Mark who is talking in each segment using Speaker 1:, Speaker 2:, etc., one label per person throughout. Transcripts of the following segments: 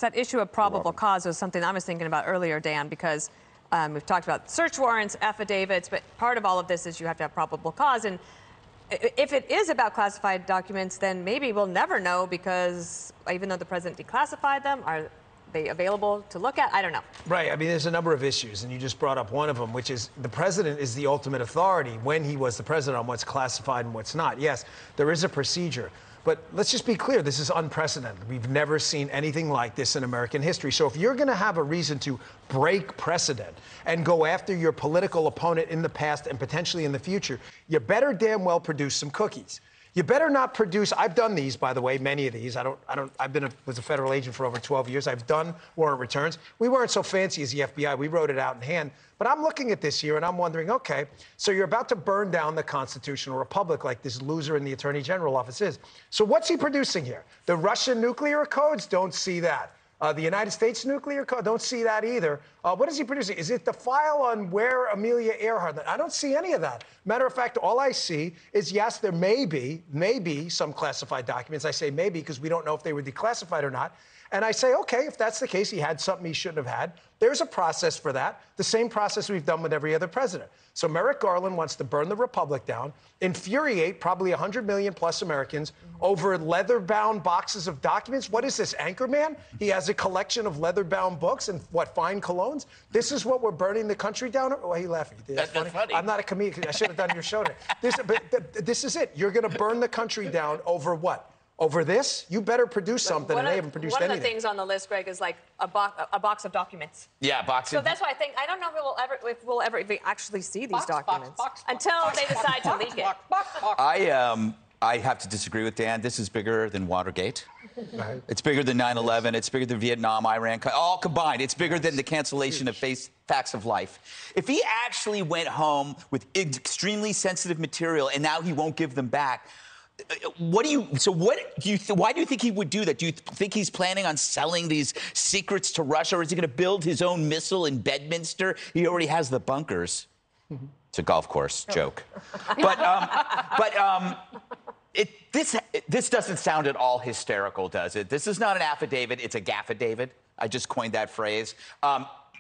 Speaker 1: That issue of probable cause was something I was thinking about earlier, Dan, because we've talked about search warrants, affidavits, but part of all of this is you have to have probable cause. And if it is about classified documents, then maybe we'll never know, because even though the president declassified them, are they available to look at? I don't know.
Speaker 2: Right. I mean, there's a number of issues, and you just brought up one of them, which is the president is the ultimate authority when he was the president on what's classified and what's not. Yes, there is a procedure. But let's just be clear, this is unprecedented. We've never seen anything like this in American history. So if you're going to have a reason to break precedent and go after your political opponent in the past and potentially in the future, you better damn well produce some cookies. You better not produce. I've done these, by the way, many of these. Was a federal agent for over 12 years. I've done warrant returns. We weren't so fancy as the FBI. We wrote it out in hand. But I'm looking at this here and I'm wondering, okay, so you're about to burn down the constitutional republic like this loser in the Attorney General office is. So what's he producing here? The Russian nuclear codes? Don't see that. The United States nuclear code? Don't see that either. What is he producing? Is it the file on where Amelia Earhart? I don't see any of that. Matter of fact, all I see is, yes, there may be some classified documents. I say maybe because we don't know if they were declassified or not. And I say, okay, if that's the case, he had something he shouldn't have had. There's a process for that, the same process we've done with every other president. So Merrick Garland wants to burn the republic down, infuriate probably 100 million plus Americans over leather-bound boxes of documents. What is this, Anchorman? He has a collection of leather-bound books and what, fine colognes? This is what we're burning the country down? Why are you laughing? That's funny. I'm not a comedian. I should have done your show today. This is it. You're going to burn the country down over what? Over this? You better produce something, and they haven't produced anything.
Speaker 1: One of the things on the list, Greg, is like a box of documents.
Speaker 3: Yeah, box of...
Speaker 1: So that's why I think, I don't know if we'll ever actually see these documents until they decide to leak it.
Speaker 3: I have to disagree with Dan. This is bigger than Watergate. Right. It's bigger than 9/11. It's bigger than Vietnam, Iran, all combined. It's bigger than the cancellation of Facts of Life. If he actually went home with extremely sensitive material and now he won't give them back, why do you think he would do that? Do you think he's planning on selling these secrets to Russia, or is he going to build his own missile in Bedminster? He already has the bunkers. It's a golf course joke. This doesn't sound at all hysterical, does it? This is not an affidavit. It's a gaffe-davit. I just coined that phrase.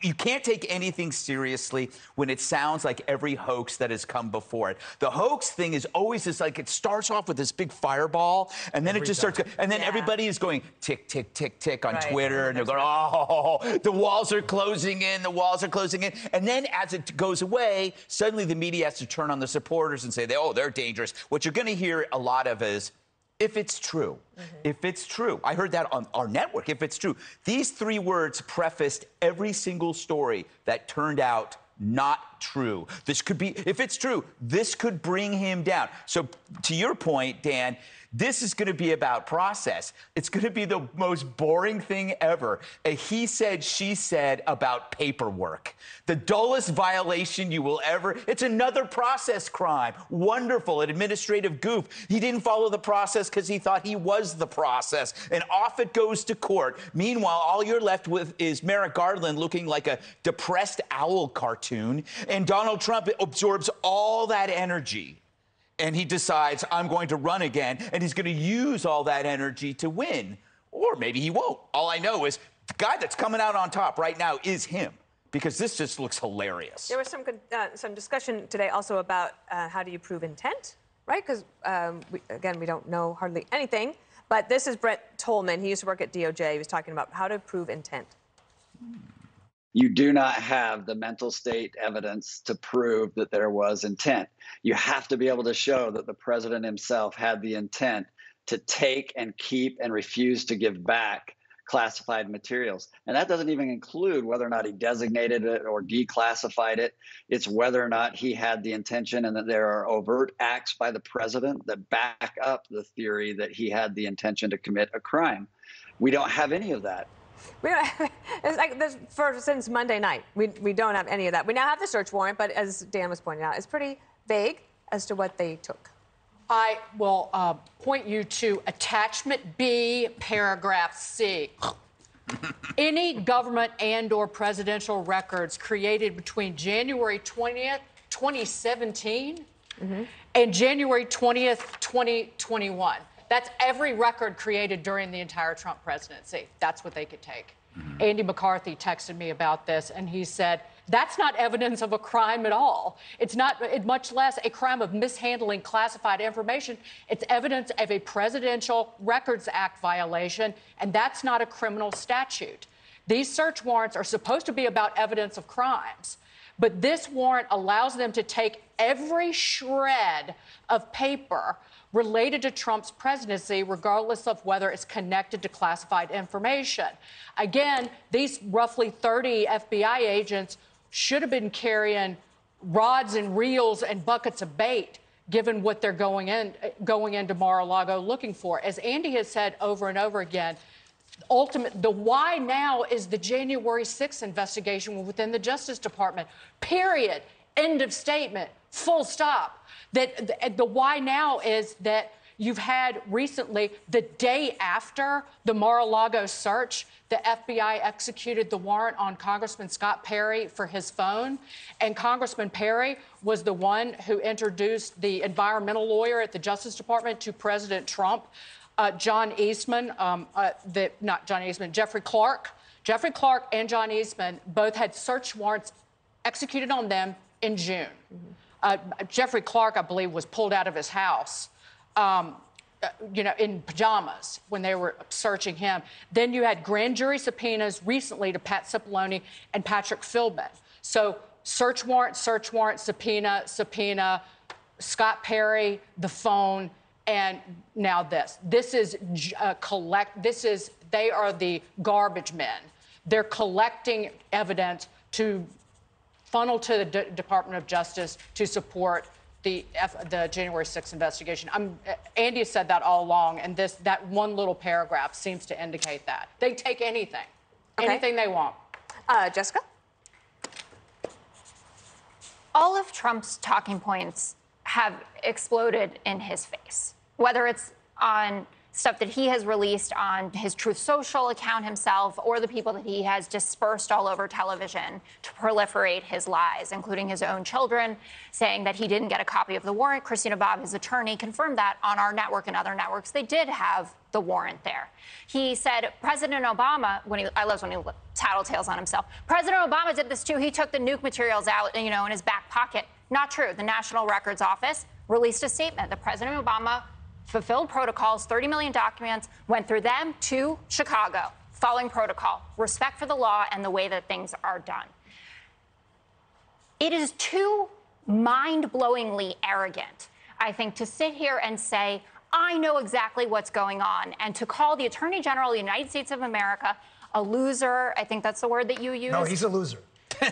Speaker 3: You can't take anything seriously when it sounds like every hoax that has come before it. The hoax thing is always this, like, it starts off with this big fireball, and then it just starts, and then everybody is going tick, tick, tick, tick on Twitter, and they're going, oh, the walls are closing in, the walls are closing in. And then as it goes away, suddenly the media has to turn on the supporters and say, they're dangerous. What you're going to hear a lot of is, if it's true, if it's true. I heard that on our network, if it's true. These three words prefaced every single story that turned out not true. This could be, if it's true, this could bring him down. So to your point, Dan, this is going to be about process. It's going to be the most boring thing ever. A he said, she said about paperwork. The dullest violation you will ever... It's another process crime. Wonderful. An administrative goof. He didn't follow the process because he thought he was the process. And off it goes to court. Meanwhile, all you're left with is Merrick Garland looking like a depressed owl cartoon. And Donald Trump absorbs all that energy. And he decides, I'm going to run again, and he's going to use all that energy to win. Or maybe he won't. All I know is the guy that's coming out on top right now is him, because this just looks hilarious.
Speaker 1: There was some discussion today also about how do you prove intent, right? Because, again, we don't know hardly anything. But this is Brett Tolman. He used to work at DOJ. He was talking about how to prove intent.
Speaker 4: You do not have the mental state evidence to prove that there was intent. You have to be able to show that the president himself had the intent to take and keep and refuse to give back classified materials. And that doesn't even include whether or not he designated it or declassified it. It's whether or not he had the intention, and that there are overt acts by the president that back up the theory that he had the intention to commit a crime. We don't have any of that.
Speaker 1: It's like this, since Monday night, we don't have any of that. We now have the search warrant, but as Dan was pointing out, it's pretty vague as to what they took.
Speaker 5: I will point you to Attachment B, Paragraph C. Any government and/or presidential records created between January 20th, 2017 and January 20th, 2021. That's every record created during the entire Trump presidency. That's what they could take. Andy McCarthy texted me about this, and he said, that's not evidence of a crime at all. It's not, much less a crime of mishandling classified information. It's evidence of a Presidential Records Act violation, and that's not a criminal statute. These search warrants are supposed to be about evidence of crimes, but this warrant allows them to take every shred of paper related to Trump's presidency, regardless of whether it's connected to classified information. Again, these roughly 30 FBI agents should have been carrying rods and reels and buckets of bait, given what they're going into Mar-a-Lago looking for. As Andy has said over and over again, the why now is the January 6th investigation within the Justice Department. Period. End of statement. Full stop. That the why now is that you've had recently, the day after the Mar-a-Lago search, the FBI executed the warrant on Congressman Scott Perry for his phone. And Congressman Perry was the one who introduced the environmental lawyer at the Justice Department to President Trump, Jeffrey Clark. Jeffrey Clark and John Eastman both had search warrants executed on them in June. Jeffrey Clark, I believe, was pulled out of his house, in pajamas when they were searching him. Then you had grand jury subpoenas recently to Pat Cipollone and Patrick Philbin. So search warrant, subpoena, Scott Perry, the phone, and now this. This is they are the garbage men. They're collecting evidence to funnel to the Department of Justice to support the January 6th investigation. Andy has said that all along, and that one little paragraph seems to indicate that. They take anything, anything they want.
Speaker 1: Jessica?
Speaker 6: All of Trump's talking points have exploded in his face, whether it's on stuff that he has released on his Truth Social account himself, or the people that he has dispersed all over television to proliferate his lies, including his own children, saying that he didn't get a copy of the warrant. Christina Bobb, his attorney, confirmed that on our network and other networks. They did have the warrant there. He said President Obama, I love when he tattletales on himself. President Obama did this too. He took the nuke materials out, in his back pocket. Not true. The National Records Office released a statement that President Obama fulfilled protocols, 30 million documents, went through them to Chicago, following protocol, respect for the law and the way that things are done. It is too mind-blowingly arrogant, I think, to sit here and say, I know exactly what's going on, and to call the Attorney General of the United States of America a loser. I think that's the word that you used.
Speaker 2: No, he's a loser.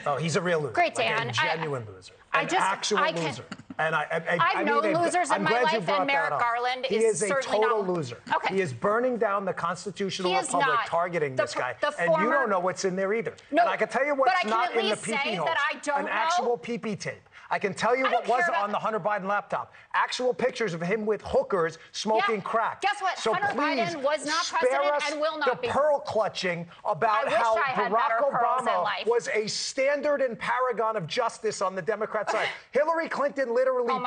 Speaker 2: Oh, he's a real loser.
Speaker 6: Great, Dan.
Speaker 2: Like a genuine loser. An actual loser. And
Speaker 6: I've known losers in my life, and Merrick Garland is certainly not.
Speaker 2: He is a total loser.
Speaker 6: Okay.
Speaker 2: He is burning down the constitutional republic, targeting this guy, and you don't know what's in there either.
Speaker 6: No,
Speaker 2: and I can tell you what's not in the PP holes. An actual PP tape. I can tell you what was on the Hunter Biden laptop. Actual pictures of him with hookers smoking crack.
Speaker 6: Guess what?
Speaker 2: So
Speaker 6: Hunter Biden was not president and will not be.
Speaker 2: The pearl clutching about how Barack Obama was a standard and paragon of justice on the Democrat side. Hillary Clinton literally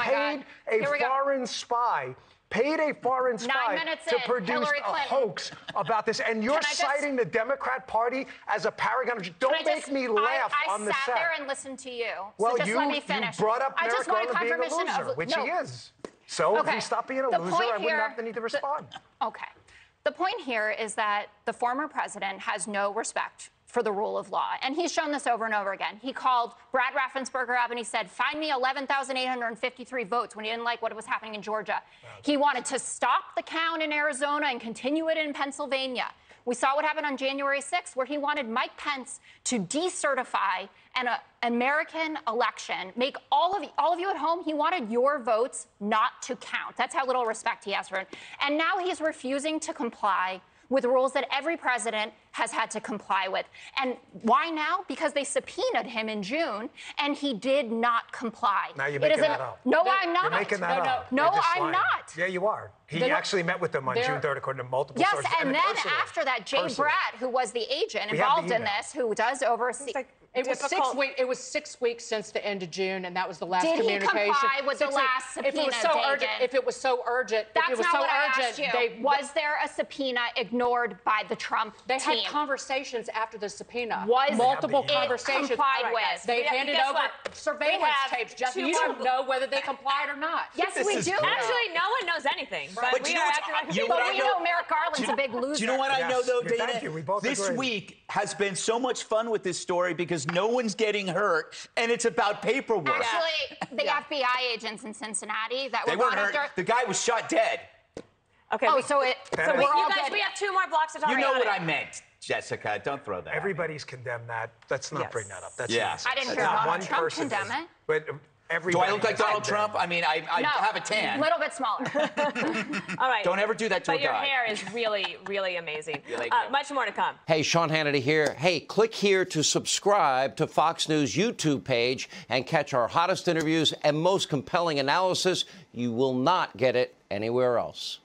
Speaker 2: paid a foreign spy to produce a hoax about this. And you're citing the Democrat Party as a paragon. Don't make me laugh on the set.
Speaker 6: I sat there and listened to you.
Speaker 2: Well,
Speaker 6: so just let me finish.
Speaker 2: You brought up Merrick Garland being a loser, which he is. So if he stopped being a loser, I wouldn't have the need to respond.
Speaker 6: Okay. The point here is that the former president has no respect for the rule of law. And he's shown this over and over again. He called Brad Raffensperger up and he said, find me 11,853 votes when he didn't like what was happening in Georgia. He wanted to stop the count in Arizona and continue it in Pennsylvania. We saw what happened on January 6th, where he wanted Mike Pence to decertify an American election, make all of you at home, he wanted your votes not to count. That's how little respect he has for it. And now he's refusing to comply with rules that every president has had to comply with. And why now? Because they subpoenaed him in June, and he did not comply.
Speaker 2: Now you're making that up.
Speaker 6: No, I'm not.
Speaker 2: You're making that up.
Speaker 6: No,
Speaker 2: You're just
Speaker 6: I'm
Speaker 2: lying.
Speaker 6: not.
Speaker 2: Yeah, you are. He actually met with them on June 3rd, according to multiple sources.
Speaker 6: Yes, and then
Speaker 2: personally.
Speaker 6: after that, Jay Bratt, who was the agent
Speaker 2: We have the
Speaker 6: involved in
Speaker 2: email.
Speaker 6: this, who does oversee.
Speaker 5: It was 6 weeks since the end of June, and that was the last
Speaker 6: Did he
Speaker 5: communication.
Speaker 6: comply with the last subpoena,
Speaker 5: If it was so urgent,
Speaker 6: Dagan? That's not what I asked you. Was there a subpoena ignored by the Trump
Speaker 5: They
Speaker 6: team?
Speaker 5: had conversations after the subpoena.
Speaker 6: Was
Speaker 5: multiple
Speaker 6: it
Speaker 5: conversations
Speaker 6: complied with?
Speaker 5: They handed over
Speaker 1: what?
Speaker 5: surveillance
Speaker 1: We have
Speaker 5: tapes. Just
Speaker 1: two
Speaker 5: you
Speaker 1: more
Speaker 5: don't know whether they complied or not.
Speaker 6: Yes, we do.
Speaker 1: Actually, no one knows anything. But
Speaker 3: you
Speaker 1: we
Speaker 3: know
Speaker 1: are
Speaker 3: what-
Speaker 1: acting like
Speaker 3: you know
Speaker 1: people.
Speaker 3: what I
Speaker 6: We know Merrick Garland's a big loser.
Speaker 3: Do you know what I know, though,
Speaker 2: Yes.
Speaker 3: Dana?
Speaker 2: Thank you. We both
Speaker 3: this
Speaker 2: agree.
Speaker 3: week has been so much fun with this story because no one's getting hurt, and it's about paperwork.
Speaker 6: Actually, the FBI agents in Cincinnati that
Speaker 3: They
Speaker 6: were
Speaker 3: weren't
Speaker 6: brought
Speaker 3: hurt.
Speaker 6: after.
Speaker 3: The guy was shot dead.
Speaker 1: Okay.
Speaker 6: Oh,
Speaker 1: we-
Speaker 6: so it.
Speaker 2: That
Speaker 6: So
Speaker 2: is-
Speaker 6: we're all
Speaker 1: you guys,
Speaker 6: good.
Speaker 1: we have 2 more blocks to talk
Speaker 3: You
Speaker 1: about.
Speaker 3: know what I meant, Jessica. Don't throw that out.
Speaker 2: Everybody's condemned that. Let's not
Speaker 1: Yes.
Speaker 2: bring that up. That's
Speaker 3: Yeah.
Speaker 2: nonsense.
Speaker 6: I didn't
Speaker 2: That's
Speaker 6: hear
Speaker 2: not
Speaker 6: Donald
Speaker 2: one
Speaker 6: Trump
Speaker 2: person
Speaker 6: condemn
Speaker 2: is-
Speaker 6: it.
Speaker 2: But
Speaker 3: Do
Speaker 2: everybody
Speaker 3: I look like
Speaker 2: has
Speaker 3: Donald
Speaker 2: condemned
Speaker 3: Trump? I mean, I
Speaker 6: No,
Speaker 3: have a tan.
Speaker 6: A little bit smaller.
Speaker 1: All right.
Speaker 3: Don't ever do that to
Speaker 1: But
Speaker 3: a
Speaker 1: your
Speaker 3: guy.
Speaker 1: hair is really, really amazing.
Speaker 3: Thank you.
Speaker 1: Much more to come.
Speaker 7: Hey, Sean Hannity here. Hey, click here to subscribe to Fox News YouTube page and catch our hottest interviews and most compelling analysis. You will not get it anywhere else.